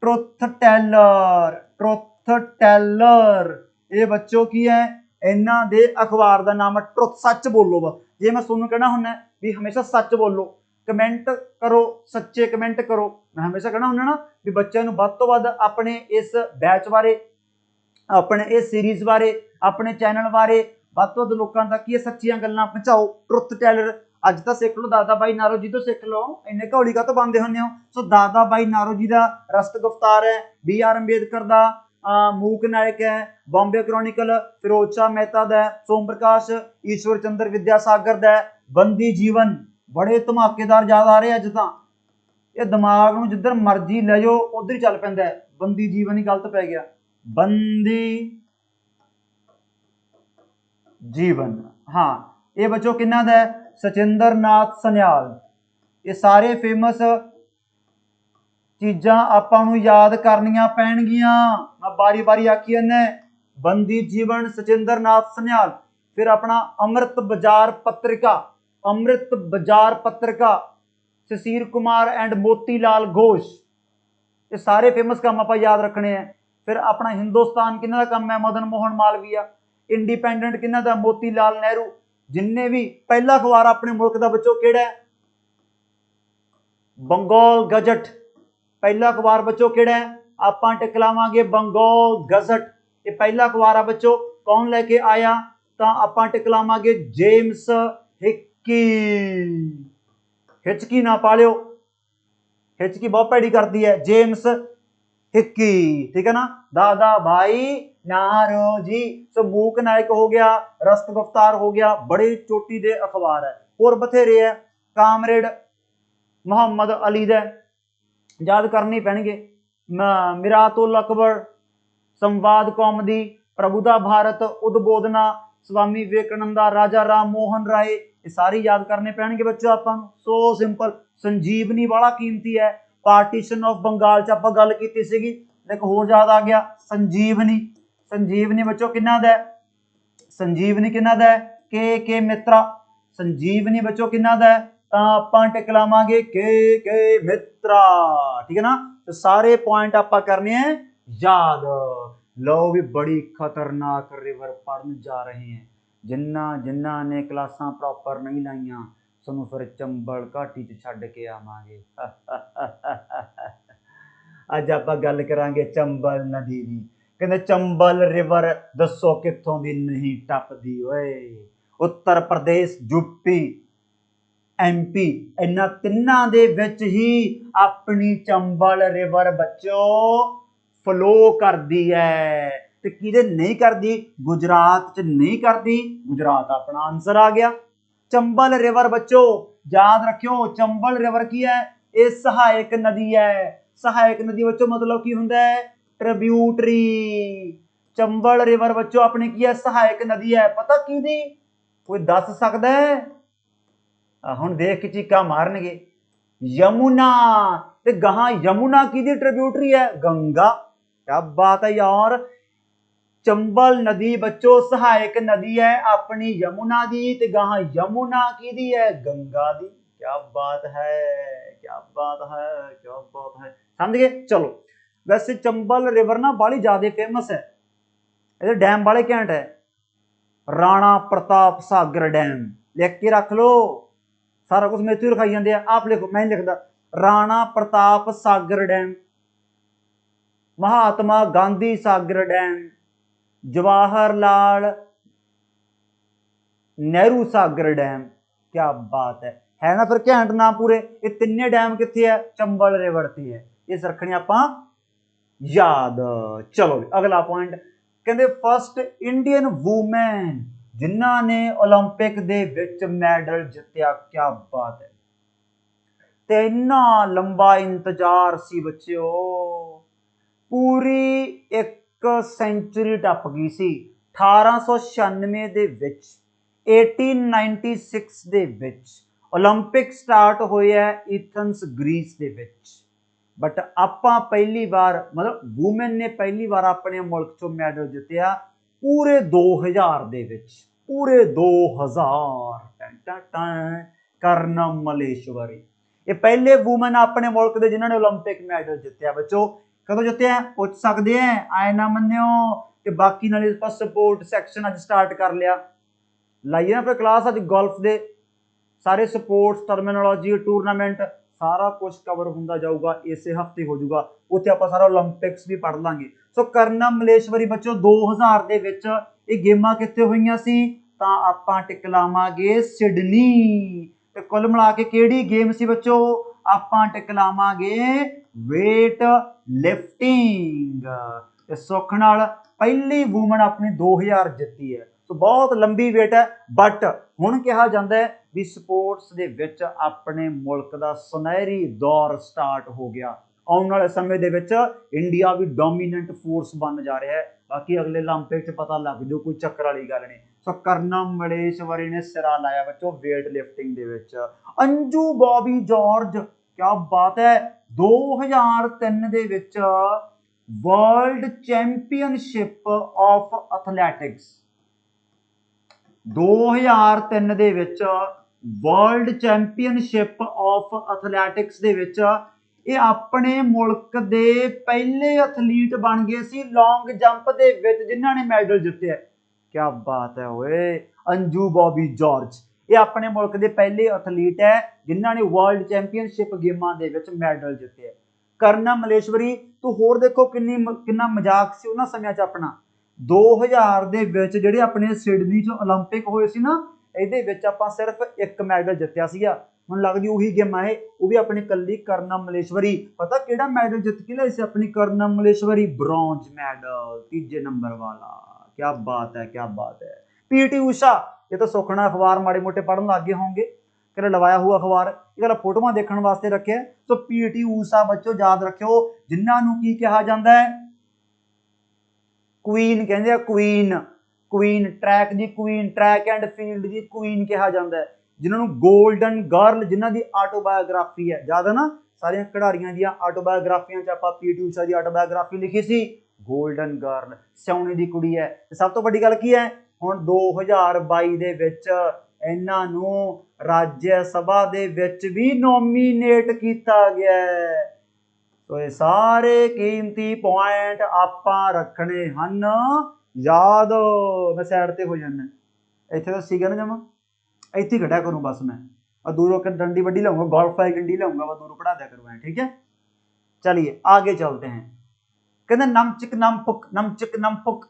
Truth teller, truth teller. ये बच्चों की है? इन्हां दे अखबार दा नाम है ट्रुथ। सच बोलो। बस जे मैं तुहानूं कहना हुंदा भी हमेशा सच बोलो, कमेंट करो, सच्चे कमेंट करो। मैं हमेशा कहना हुंदा ना भी बच्चों नूं वध तों वध अपने इस बैच बारे, अपने इस सीरीज बारे, अपने चैनल बारे वध तों वध लोकां तक ये सच्चियां गल्लां पहुंचाओ। ट्रुथ टेलर अज तो सीख लो, दादा भाई नारोजी तो सीख लो, इन्ने घौली का तो बनते होंगे हो। सो दादा भाई नारोजी का रस्त गुफ्तार है। बी आर अंबेडकर का मूक नायक है, बॉम्बे क्रॉनिकल फिरोज शाह मेहता दा, सोम प्रकाश ईश्वर चंद्र विद्यासागर दा, बंदी जीवन बड़े धमाकेदार याद आ रहे अज तां ये दिमाग नूं जिधर मर्जी ले जाओ उधर ही चल पैंदा है। बंदी जीवन ही गलत पै गया, बंदी जीवन। हाँ ये बच्चों किन्ना दा है, सचिंदर नाथ सन्याल। ये सारे फेमस चीज़ां आपां नूं याद करनियां पैणगियां। मैं बारी बारी आखी जाना, बंदी जीवन सचिंदर नाथ सन्याल। फिर अपना अमृत बाजार पत्रिका, अमृत बाजार पत्रिका शशीर कुमार एंड मोतीलाल घोष। ये सारे फेमस काम आप याद रखने हैं। फिर अपना हिंदुस्तान किन्ना का काम है, मदन मोहन मालवीय। इंडिपेंडेंट किन्ना दा, मोतीलाल नेहरू। जिन्ने भी पहला अखबार अपने मुल्क का बच्चों केड़ा है, बंगाल गजट। पहला अखबार बच्चों केड़ा है, आपां टिकलावांगे बंगाल गजट। ये पहला अखबार है बच्चों, कौन लेके आया, तो आपां टिकलावांगे जेम्स हिक्की। हिचकी ना पा लियो, हिचकी बहुत भैड़ी करती है, जेम्स हिक्की, ठीक है ना। दादा भाई नारोजी। सो मूक नायक हो गया, रस्त गुफ्तार हो गया, बड़े चोटी दे अखबार है। और बथेरे है, कामरेड मुहम्मद अली दे याद करने पैणगे। मिरातुल अकबर, संवाद कौमदी, प्रभुदा भारत, उद्बोधना, स्वामी विवेकानंदा, राजा राम मोहन राय। ये सारी याद करने पैणगे बच्चों आपां नूं। So simple. संजीवनी बड़ा कीमती है। पार्टीशन ऑफ बंगाल च आपां गल कीती सीगी, एक होर याद आ गया, संजीवनी। संजीवनी बच्चों किन्ना दा, संजीवनी किन्ना दा, के मित्रा। संजीवनी बच्चों किन्ना दा, आपां टिक लावांगे के मित्रा, ठीक है ना। तो सारे पॉइंट आपां करने हैं याद। लो भी बड़ी खतरनाक रिवर पढ़न जा रहे हैं। जिन्ना जिन्ना ने क्लासां प्रॉपर नहीं लाइया ਸਾਨੂੰ फिर चंबल घाटी च छड्ड के आवांगे। अज आपां गल करांगे चंबल नदी दी। कहंदे चंबल रिवर दसो कित्थों दी नहीं टपदी ओए। उत्तर प्रदेश, यूपी, एमपी, इन्हां तिन्नां दे विच ही अपनी चंबल रिवर बच्चों फ्लो करदी है। ते किदे नहीं करदी, गुजरात च नहीं करदी। गुजरात अपना आंसर आ गया। चंबल रिवर बच्चों याद रखियो, चंबल रिवर की है, ये सहायक नदी है। सहायक नदी बच्चों मतलब की हुंदा है, ट्रिब्यूटरी। चंबल रिवर बच्चों अपनी की है, सहायक नदी है। पता की दी, कोई दस सकदा है? हुण देख के चीका मारनगे। यमुना। ते गहां यमुना की दी ट्रिब्यूटरी है, गंगा। क्या बात है यार। चंबल नदी बच्चों सहायक नदी है अपनी यमुना दी, ते गां यमुना की दी है, गंगा दी। क्या बात है, क्या बात है, क्या बात है। समझ गए। चलो वैसे चंबल रिवर ना बड़ी ज्यादा फेमस है, ये डैम बड़े घैंट है। राणा प्रताप सागर डैम लिख के रख लो, सारा कुछ मेरे लिखाई जाते हैं, आप लिखो, मैं नहीं लिखता। राणा प्रताप सागर डैम, महात्मा गांधी सागर डैम, जवाहरलाल नेहरू सागर डैम। क्या बात है ना। फिर घैंट नाम पूरे। ये तिन्ने डैम कितने है, चंबल रिवर ते है। ये रखने आपां याद। चलो अगला पॉइंट, कहते फर्स्ट इंडियन वूमेन जिन्हां ने ओलंपिक दे विच मैडल जितया। क्या बात है। ते इन्ना लंबा इंतजार सी बच्चों, पूरी एक सेंचुरी टप गई सी। 1896 ਦੇ ਵਿੱਚ 1896 ਦੇ ਵਿੱਚ ओलंपिक स्टार्ट ਹੋਏ ਹੈ एथेंस ग्रीस ਦੇ ਵਿੱਚ। बट ਆਪਾਂ पहली बार मतलब वूमेन ने पहली बार अपने मुल्क चों मैडल जितया पूरे 2000 ਦੇ ਵਿੱਚ, पूरे 2000। कर्णम मलेश्वरी ये पहले वूमेन अपने मुल्क के जिन्होंने ओलंपिक मैडल जितया। बच्चों कदों जितया पूछ सकते हैं, आए ना मन्यो। कि बाकी नाल सपोर्ट सैक्शन अज स्टार्ट कर लिया, लाइए ना फिर क्लास अज गोल्फ के सारे स्पोर्ट्स टर्मिनोलॉजी टूरनामेंट सारा कुछ कवर होंदा जाऊगा। इस हफ्ते हो जाऊगा, उत्थे आपां सारा ओलंपिक्स भी पढ़ लांगे। सो कर्णम मलेश्वरी बच्चों 2000 दे विच ये गेमां कित्थे होईयां सी, तां आपां टिक लावांगे सिडनी। ते कुल मिला के किहड़ी गेम सी बच्चों, आपां टिक लावांगे वेट लिफ्टिंग। ਤੇ ਸੁੱਖ ਨਾਲ ਪਹਿਲੀ ਵੂਮਨ ਆਪਣੀ 2000 ਜਿੱਤੀ ਹੈ। ਸੋ ਬਹੁਤ ਲੰਬੀ ਵੇਟ ਹੈ, ਬਟ ਹੁਣ ਕਿਹਾ ਜਾਂਦਾ ਹੈ ਵੀ ਸਪੋਰਟਸ ਦੇ ਵਿੱਚ ਆਪਣੇ ਮੁਲਕ ਦਾ ਸੁਨਹਿਰੀ ਦੌਰ ਸਟਾਰਟ ਹੋ ਗਿਆ। ਆਉਣ ਵਾਲੇ ਸਮੇਂ ਦੇ ਵਿੱਚ ਇੰਡੀਆ ਵੀ ਡੋਮੀਨੈਂਟ ਫੋਰਸ ਬਣ ਜਾ ਰਿਹਾ ਹੈ। ਬਾਕੀ ਅਗਲੇ 올림픽 'ਚ ਪਤਾ ਲੱਗ ਜਾਊ, ਕੋਈ ਚੱਕਰ ਵਾਲੀ ਗੱਲ ਨਹੀਂ। ਸੋ ਕਰਨਮ ਮਲੇਸ਼ਵਰੀ ਨੇ ਸਿਰਾ ਲਾਇਆ ਬੱਚੋ ਵੇਟ ਲਿਫਟਿੰਗ ਦੇ ਵਿੱਚ। ਅੰਜੂ ਬੌਬੀ ਜਾਰਜ, ਕਿਆ ਬਾਤ ਹੈ, 2003 ਦੇ ਵਿੱਚ ਵਰਲਡ ਚੈਂਪੀਅਨਸ਼ਿਪ ਆਫ ਐਥਲੈਟਿਕਸ, 2003 ਦੇ ਵਿੱਚ ਵਰਲਡ ਚੈਂਪੀਅਨਸ਼ਿਪ ਆਫ ਐਥਲੈਟਿਕਸ ਦੇ ਵਿੱਚ ਇਹ ਆਪਣੇ ਮੁਲਕ ਦੇ ਪਹਿਲੇ ਐਥਲੀਟ ਬਣ ਗਏ ਸੀ ਲੌਂਗ ਜੰਪ ਦੇ ਵਿੱਚ ਜਿਨ੍ਹਾਂ ਨੇ ਮੈਡਲ ਜਿੱਤਿਆ। ਕਿਆ ਬਾਤ ਹੈ ਓਏ, ਅੰਜੂ ਬੌਬੀ ਜਾਰਜ ਇਹ ਆਪਣੇ ਮੁਲਕ ਦੇ ਪਹਿਲੇ ਐਥਲੀਟ ਹੈ ਜਿਨ੍ਹਾਂ ਨੇ ਵਰਲਡ ਚੈਂਪੀਅਨਸ਼ਿਪ ਗੇਮਾਂ ਦੇ ਵਿੱਚ ਮੈਡਲ ਜਿੱਤਿਆ। ਕਰਨਮ ਮਲੇਸ਼ਵਰੀ ਤੋਂ ਹੋਰ ਦੇਖੋ ਕਿੰਨਾ ਮਜ਼ਾਕ ਸੀ ਉਹਨਾਂ ਸਮਿਆਂ 'ਚ ਆਪਣਾ। 2000 ਦੇ ਵਿੱਚ ਜਿਹੜੇ ਆਪਣੇ ਸਿਡਨੀ 'ਚ 올림픽 ਹੋਏ ਸੀ ਨਾ, ਇਹਦੇ ਵਿੱਚ ਆਪਾਂ ਸਿਰਫ ਇੱਕ ਮੈਡਲ ਜਿੱਤਿਆ ਸੀਗਾ। ਮੈਨੂੰ ਲੱਗਦੀ ਉਹੀ ਗੇਮਾਂ ਇਹ, ਉਹ ਵੀ ਆਪਣੀ ਕੱਲੀ ਕਰਨਮ ਮਲੇਸ਼ਵਰੀ। ਪਤਾ ਕਿਹੜਾ ਮੈਡਲ ਜਿੱਤ ਕੇ ਲਿਆਈ ਸੀ ਆਪਣੀ ਕਰਨਮ ਮਲੇਸ਼ਵਰੀ? ਬ੍ਰੌਂਜ ਮੈਡਲ, 3 ਨੰਬਰ ਵਾਲਾ। क्या बात है, क्या बात है। पीटी ऊषा, ये तो सुखना अखबार माड़े मोटे पढ़न लग गए होंगे, कि लवाया हुआ अखबार, ये गल फोटोआं देखने वास्ते रखे। तो पीटी ऊषा बच्चों याद रखियो, जिन्होंने की कहा जाता है क्वीन कहते हैं, queen, queen track the queen, track and field the queen कहा जाता है, जिन्होंने गोल्डन गर्ल जिन्हों की ऑटोबायोग्राफी है, याद है ना, सारिया खिडारियों दी ऑटोबायोग्राफियां च आपां पीटी ऊषा की ऑटोबायोग्राफी लिखी सी, गोल्डन गर्ल, सोने की कुड़ी है। सब तो बड़ी गल की है, हुण 2022 दे विच इन्हां नूं राज्य सभा दे विच भी नोमीनेट किया गया है। तो ये सारे कीमती पॉइंट आपां रखने हन याद। मैं साइड ते हो जाना, इत्थे तो सीगा ना जमा, इत्थे ही खड़ा करूँ बस। मैं दूरों डंडी वड्डी लाऊंगा, गोल्फ वाली डंडी लाऊंगा, मैं दूरों पढ़ा दिया करूँ, ठीक है। चलिए आगे चलते हैं। कहते नमचिक नमपुक, नमचिक नमपुक,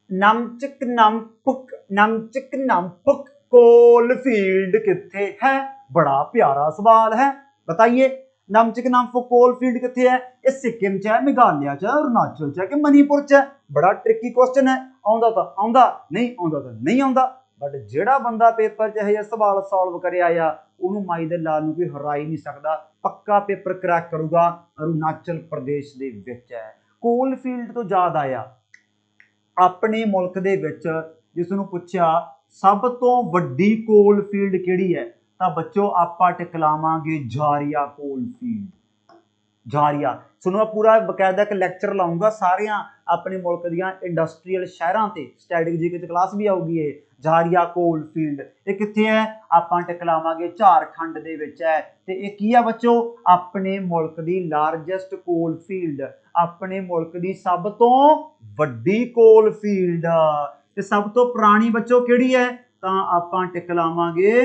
नमचिक नमपुक, नमचिक नमपुक कोलफील्ड किथे है? बड़ा प्यारा सवाल है, बताइए। नमचिक नमपुक कोलफील्ड किथे है? ये सिक्किम च है, मेघालय च, अरुणाचल च, कि मणिपुर च? बड़ा ट्रिकी क्वेश्चन है। आउंदा तो आउंदा, नहीं आउंदा तो नहीं आउंदा, बट जिहड़ा बंदा पेपर च यह सवाल सॉल्व करे आया उन्होंने माई दे लाल नूं कोई हरा ही नहीं सकता। पक्का पेपर क्रैक करूगा। अरुणाचल प्रदेश दे विच है। कोलफील्ड तो याद आया, अपने मुल्क दे विच जिसनूं पुछया सब तो वड्डी कोलफील्ड किहड़ी है, तां बच्चों आपां टिकलावांगे जारिया कोलफील्ड। जारिया सुनो, पूरा बकायदा एक लैक्चर लाऊंगा सारियां अपने मुल्क दियां इंडस्ट्रीयल शहरां ते, स्टैटिक जीके च क्लास भी आऊगी। ये जारिया कोलफील्ड ये कित्थे है? आपां टिकलावांगे झारखंड दे विच है। ते ये की है बच्चों? अपने मुल्क दी लार्जेस्ट कोलफील्ड, अपने मुल्क दी सब तो वड्डी कोलफील्ड। ते सब तो पुरानी बच्चों किहड़ी है? तां आपां टिकलावांगे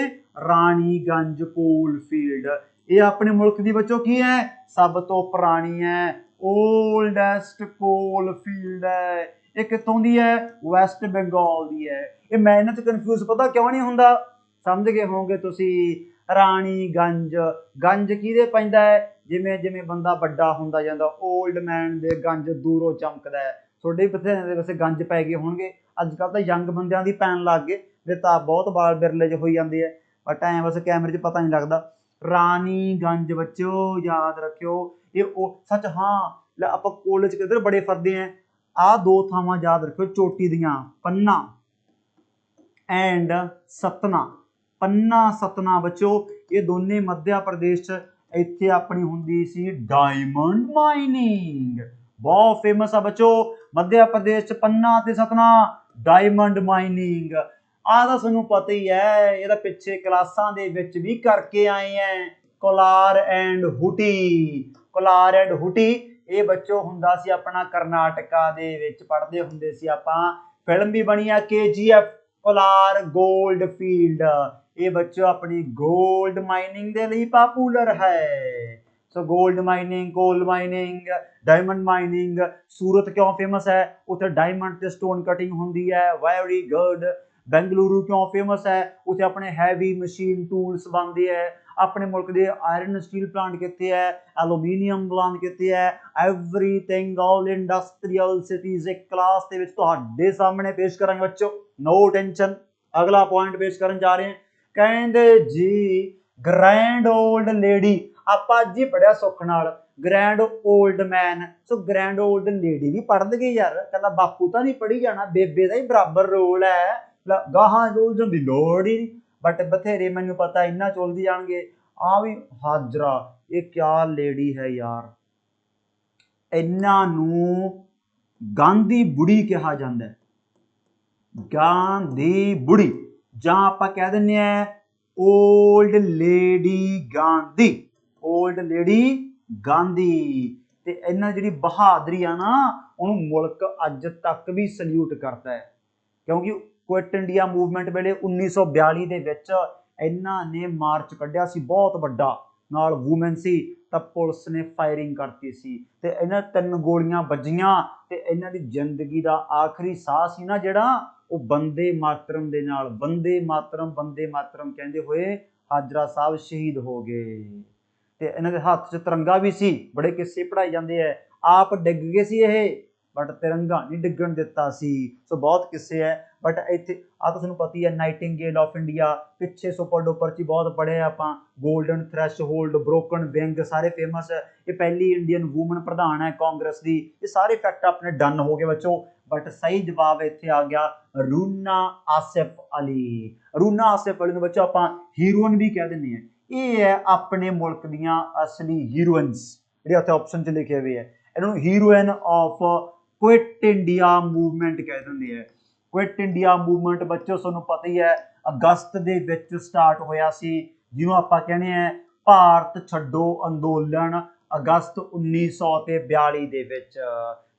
रानीगंज कोलफील्ड। ये अपने मुल्क की बच्चों की है? सब तो पुरानी है, ओल्डेस्ट कोलफील्ड है। ये कितों दी है? वैस्ट बंगाल दी है। ये मैं इन्हां च कन्फ्यूज पता क्यों नहीं हुंदा, समझ गए होंगे तुसी। रानीगंज, गंज किहदे पैंदा है? जिवें जिवें बंदा वड्डा हुंदा जांदा, ओल्ड मैन दे गंज दूरों चमकदा है। तुहाडे बथेरे वैसे गंज पै गए होणगे, अजकल तो यंग बंदियां दी पैण लग गए, फिर तो बहुत बाल बिरले ज होई जांदे है, बट ऐ बस कैमरे च पता नहीं लगता। रानीगंज बच्चों याद रखियो। ये सच हाँ, आप कॉलेज किधर बड़े फरदे हैं, आ दो थावां याद रखियो चोटी दियां, पन्ना एंड सतना। पन्ना सतना बच्चों ये दोने मध्य प्रदेश इत्थे अपनी हुंदी सी डायमंड माइनिंग, बहुत फेमस है बच्चों मध्य प्रदेश पन्ना ते सतना डायमंड माइनिंग। आह तो सानू पता ही है, ये पिछे क्लासां दे विच भी करके आए हैं। कोलार एंड हुटी, कोलार एंड हुटी ये बच्चों हुंदा सी अपना करनाटका दे विच, पढ़दे हुंदे सी आपां। फिल्म भी बनी है KGF कोलार गोल्ड फील्ड। ये बच्चों अपनी गोल्ड माइनिंग दे लई पॉपुलर है। So gold mining, coal mining, diamond mining. Surat क्यों फेमस है? उत्थे डायमंड ते स्टोन कटिंग हुंदी है, वेरी गुड। बेंगलुरु क्यों फेमस है? उत्थे अपने हैवी मशीन टूल्स बनते हैं। अपने मुल्क के आयरन स्टील प्लांट कितने है, एलूमीनियम प्लांट कितने है, एवरीथिंग ऑल इंडस्ट्रीयल सिटीज एक क्लास के तुहाडे सामने पेश करांगे बच्चों, नो टेंशन। अगला पॉइंट पेश करन जा रहे हैं, कहंदे जी ग्रैंड ओल्ड लेडी, आपां जी पढ़िया सुख नाल ग्रैंड ओल्ड मैन, सो ग्रैंड ओल्ड लेडी भी पढ़ लगे यार, कला बापू तो नहीं पढ़ी जाना, बेबे का ही बराबर रोल है, गाहां उलझन की लोड़ ही नहीं। बट बथेरे मैनू पता इन्ना चुलदी जाणगे। आ भी हाजरा, ये क्या लेडी है यार, इन्हां नू गांधी बुढ़ी कहा जाता है, गांधी बुढ़ी, जां आपां कह दिंदे आ old lady Gandhi, old lady Gandhi. ते इन्हां दी जिहड़ी बहादरी आ ना, उहनूं मुल्क अज तक भी सल्यूट करता है, क्योंकि क्विट इंडिया मूवमेंट वेले 1942 दे विच इन्हां ने मार्च कढ़िया सी बहुत वड्डा, नाल वूमेन सी, तां पुलिस ने फायरिंग करती सी ते इन्हां 3 गोलियां वजियां ते इन्हां दी जिंदगी दा आखिरी साह सी ना जिहड़ा, वो वंदे मातरम दे नाल, वंदे मातरम कहंदे होए हाजरा साहब शहीद हो गए। ते इन्हां दे हत्थ 'च तिरंगा भी सी, बड़े किस्से पढ़ाए जाते हैं, आप डिग गए सी ये बट तिरंगा नहीं डिगण दिता सी, सो बहुत किस्से है। बट इत्थे आ तो तुहानूं पता ही है, नाइटिंगेल ऑफ इंडिया पिछे सुपर डुपर च बहुत पढ़े आपां, गोल्डन थ्रैशहोल्ड, ब्रोकन विंग सारे फेमस है, ये पहली इंडियन वूमन प्रधान है कांग्रेस की, ये सारे फैक्ट अपने डन हो गए बच्चों। बट सही जवाब इत्थे आ गया रूना आसिफ अली। रूना आसिफ अली नूं बच्चों आपां हीरोइन भी कह दिंदे हैं, ये है अपने मुल्क दियां असली हीरोइनस, जिहड़े उत्थे ऑप्शन च लिखे हुए है, इन्होंने heroine of quit India movement कह दिंदे है। क्विट इंडिया मूवमेंट बच्चों तुहानूं पता ही है अगस्त दे विच स्टार्ट होया सी, जिहनूं आपां कहने हैं भारत छड्डो अंदोलन, अगस्त 1942 दे विच।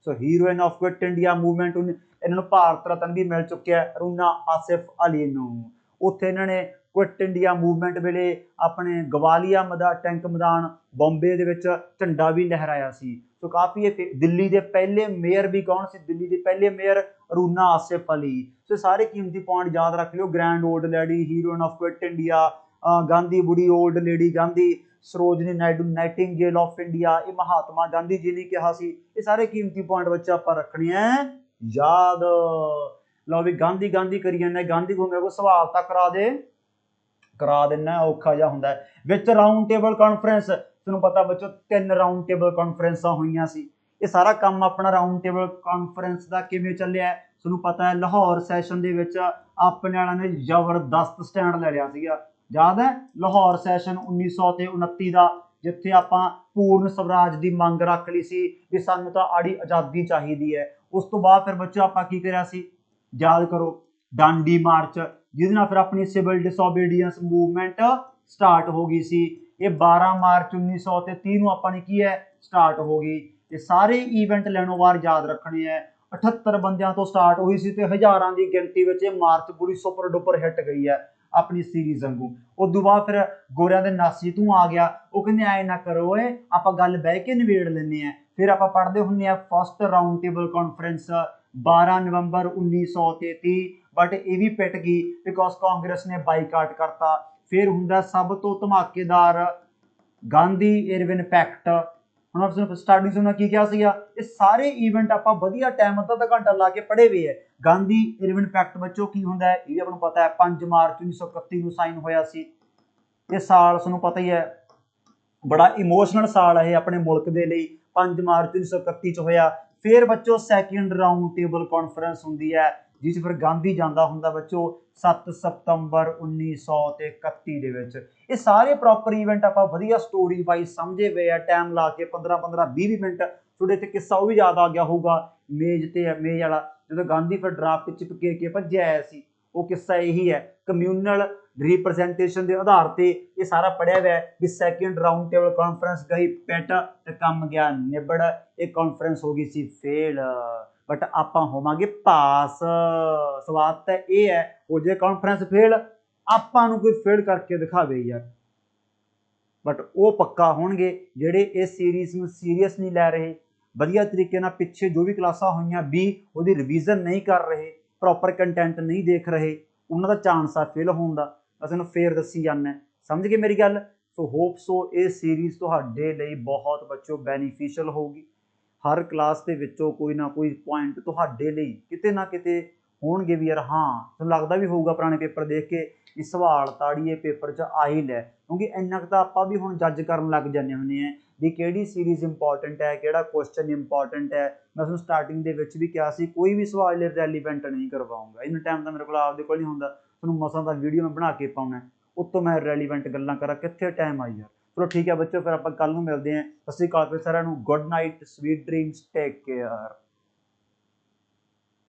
So heroine of quit India movement, इन्होंने भारत रत्न भी मिल चुकिया है रूना आसिफ अली नूं। उत्थे इन्होंने क्विट इंडिया मूवमेंट वेले अपने गवालिया टैंक मैदान बॉम्बे दे विच झंडा भी लहराया सी। तो काफ़ी दिल्ली के पहले मेयर भी कौन सी, दिल्ली के पहले मेयर रूना आसिफ अली। सो सारे कीमती पॉइंट याद रख लियो, grand old lady, heroine of quit India, Gandhi बुढ़ी old lady Gandhi, Sarojini Naidu nightingale of India, ये महात्मा गांधी जी ने कहा सी। ये सारे कीमती पॉइंट बच्चे आप रखने हैं याद। लो भी गांधी गांधी करी जाने, गांधी को मेरे को सवाल तक करा देना औखा जिहा हुंदा है। विच राउंड टेबल कॉन्फ्रेंस, तुहानूं पता बच्चों 3 राउंड टेबल कॉन्फ्रेंसां होईयां सी। ये सारा काम अपना राउंड टेबल कॉन्फ्रेंस का किवें चलिया है, तुहानूं पता है लाहौर सैशन दे विच अपने वालियां ने जबरदस्त स्टैंड ले लिया सीगा, याद है लाहौर सैशन 1929 का, जिथे आपां पूर्ण स्वराज की मंग रख ली सी भी सानूं तां आड़ी आज़ादी चाहिदी है। उस तो बाद फिर बच्चों आपां की करिया सी, याद करो डांडी मार्च, जिहदे नाल फिर अपनी सिविल डिसोबीडियंस मूवमेंट स्टार्ट हो गई सी। ये 12 मार्च 1930 नूं आपां ने की है स्टार्ट हो गई। ये सारे ईवेंट लैनों वार याद रखने हैं। 78 बंदियां तो स्टार्ट हुई सी ते हज़ारां की गिनती विच मार्च पूरी सुपर डुपर हिट गई है अपनी सीरीज वांगू। उस तो बाद फिर गोरियां दे नासी तूं आ गया, वो कहंदे ऐ ना करो ओए आपां गल बह के निबेड़ लैंदे आ। फिर आपां पढ़दे हुंदे आ first round table conference 12 November 1933, but ये भी पिट गई बिकॉज कांग्रेस ने बाईकाट करता। फिर हुंदा सब तो धमाकेदार गांधी इरविन पैक्ट, हुण स्टार्टिंग से की क्या सीगा, ये सारे ईवेंट आपां वधिया टाइम अद्धा घंटा ला के पढ़े हुए है। गांधी इरविन पैक्ट बच्चों की हुंदा है, ये आपको पता है 5 मार्च 1931 नूं साइन होया सी। ये साल तुहानूं पता ही है बड़ा इमोशनल साल है अपने मुल्क के लिए, 5 मार्च 1931 च होया। फिर बच्चों सैकेंड राउंड टेबल कॉन्फ्रेंस हुंदी है, जिस फिर गांधी जांदा हुंदा बच्चों 7 सितंबर 1931 दे विच। ये सारे प्रॉपर ईवेंट आपां वधिया स्टोरी वाइज समझे हुए है, टाइम ला के 15-15 20 मिनट। थोड़े ते किस्सा वो भी याद आ गया होगा, मेज वाला जो गांधी फिर ड्राफ्ट चिपके के भज्जिया आया सी, वो किस्सा यही है। कम्यूनल रिप्रजेंटेशन के आधार पर ये सारा पढ़िया हुआ है कि सैकेंड राउंड टेबल कॉन्फ्रेंस गई पिट ते कम गया निबड़, एक कॉन्फ्रेंस हो गई सी फेल, बट आपां होवांगे पास। सवाल तो यह है वो जे कॉन्फ्रेंस फेल, आपां नूं कोई फेल करके दिखावे यार, बट वो पक्का होणगे जिहड़े इस सीरीज़ नूं सीरीयस नहीं लै रहे, वधिया तरीके नाल पिछे जो भी क्लासां होईयां भी उहदी रिवीजन नहीं कर रहे, प्रॉपर कंटेंट नहीं देख रहे, उन्हां दा चांस आ फेल होण दा। असीं फिर दसी जाना, समझ गए मेरी गल। ਸੋ ਹੋਪ ਸੋ ਇਹ ਸੀਰੀਜ਼ ਤੁਹਾਡੇ ਲਈ ਬਹੁਤ ਬੱਚੋ ਬੈਨੀਫੀਸ਼ੀਅਲ ਹੋਊਗੀ। ਹਰ ਕਲਾਸ ਦੇ ਵਿੱਚੋਂ ਕੋਈ ਨਾ ਕੋਈ ਪੁਆਇੰਟ ਤੁਹਾਡੇ ਲਈ ਕਿਤੇ ਨਾ ਕਿਤੇ ਹੋਣਗੇ ਵੀ ਯਾਰ ਹਾਂ ਤੁਹਾਨੂੰ ਲੱਗਦਾ ਵੀ ਹੋਊਗਾ ਪੁਰਾਣੇ ਪੇਪਰ ਦੇਖ ਕੇ ਵੀ ਸਵਾਲ ਤਾੜੀਏ ਪੇਪਰ 'ਚ ਆ ਹੀ ਲੈ, ਕਿਉਂਕਿ ਇੰਨਾ ਕੁ ਤਾਂ ਆਪਾਂ ਵੀ ਹੁਣ ਜੱਜ ਕਰਨ ਲੱਗ ਜਾਂਦੇ ਹੁੰਦੇ ਹਾਂ ਵੀ ਕਿਹੜੀ ਸੀਰੀਜ਼ ਇੰਪੋਰਟੈਂਟ ਹੈ, ਕਿਹੜਾ ਕੁਐਸਚਨ ਇੰਪੋਰਟੈਂਟ ਹੈ। ਮੈਂ ਤੁਹਾਨੂੰ ਸਟਾਰਟਿੰਗ ਦੇ ਵਿੱਚ ਵੀ ਕਿਹਾ ਸੀ ਕੋਈ ਵੀ ਸਵਾਲ ਰੈਲੀਵੈਂਟ ਨਹੀਂ ਕਰਵਾਉਂਗਾ, ਇੰਨਾ ਟਾਈਮ ਤਾਂ ਮੇਰੇ ਕੋਲ ਆਪਦੇ ਕੋਲ ਨਹੀਂ ਹੁੰਦਾ, ਤੁਹਾਨੂੰ ਮਸਾਂ ਦਾ ਵੀਡੀਓ ਮੈਂ ਬਣਾ ਕੇ ਪਾਉਣਾ, ਉੱਤੋਂ ਮੈਂ ਰੈਲੀਵੈਂਟ ਗੱਲਾਂ ਕਰਾਂ, ਕਿੱਥੇ ਟਾਈਮ ਆਈ ਯਾਰ। ਚਲੋ ਠੀਕ ਹੈ ਬੱਚੋ, ਫਿਰ ਆਪਾਂ ਕੱਲ ਨੂੰ ਮਿਲਦੇ ਹਾਂ। ਸਤਿ ਸ਼੍ਰੀ ਅਕਾਲ ਫਿਰ ਸਾਰਿਆਂ ਨੂੰ, good night, sweet dreams, take care.